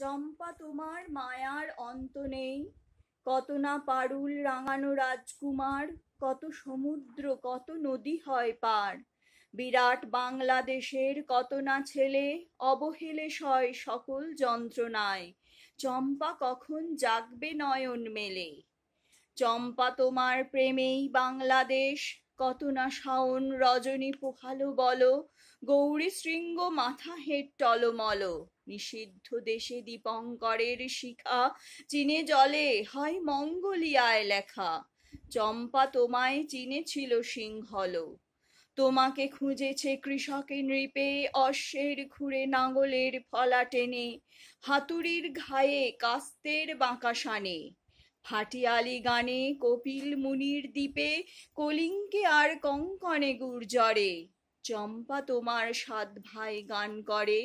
চম্পা তোমার মায়ার অন্ত নেই, কত না পারুল রাঙানো রাজকুমার, কত সমুদ্র কত নদী হয় পার। বিরাট বাংলাদেশের কত না ছেলে অবহেলে সয় সকল যন্ত্রণায়, চম্পা কখন জাগবে নয়ন মেলে। চম্পা তোমার প্রেমেই বাংলাদেশ, কত না শাওন রজনী পোহালো বলো, গৌরী শৃঙ্গ মাথা হেঁট টলমল। নিষিদ্ধ দেশে দীপঙ্করের শিখা, চীনে জলে হয় মঙ্গোলিয়ায় লেখা। চম্পা তোমায় চিনেছিল সিংহল, তোমাকে খুঁজেছে কৃষকে নৃপে, অশ্বের খুঁড়ে নাঙলের ফলা টেনে, হাতুড়ির ঘায়ে কাস্তের বাঁকা শানে। ভাটিয়ালি গানে কপিল মুনির দ্বীপে, কলিঙ্কে আর কঙ্কনে গুর্জরে। চম্পা তোমার সাত ভাই গান করে,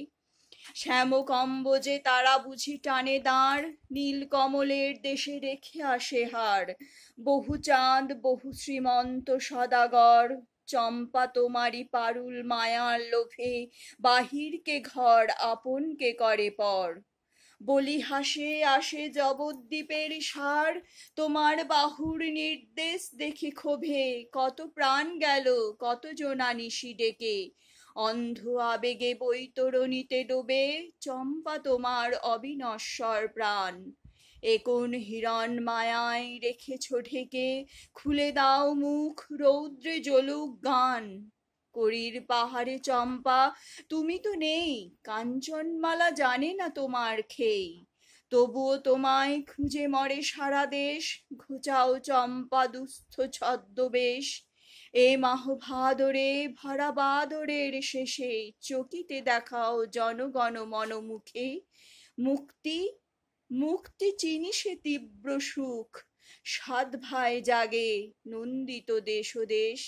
শ্যাম কম্বজে তারা বুঝি টানে দাঁড়, নীল কমলের দেশে রেখে আসে হার। বহু চাঁদ বহু শ্রীমন্ত সদাগর, চম্পা তোমারই পারুল মায়ার লোভে, বাহিরকে ঘর আপনকে করে পর। বলি হাসে আসে জবদ্বীপের সার, তোমার বাহুর নির্দেশ দেখে ক্ষোভে, কত প্রাণ গেল কত জনা নিশি ডেকে। অন্ধ আবেগে বৈতরণীতে ডোবে, চম্পা তোমার অবিনশ্বর প্রাণ। এ কোন হিরণ মায়ায় রেখেছ ঢেকে, খুলে দাও মুখ রৌদ্রে জ্বলুক গান। করির পাহাড়ে চম্পা তুমি তো নেই, কাঞ্চনমালা জানে না তোমার খেই। তবুও তোমায় খুঁজে মরে সারা দেশ, ঘুচাও চম্পা দুস্থ ছদ্মবেশ। এ মাহ ভাদরে ভরা বাদরের শেষে, চকিতে দেখাও জনগণ মন মুখে। মুক্তি মুক্তি চিনি সে তীব্র সুখ, সাত ভাই জাগে নন্দিত দেশ ও দেশ।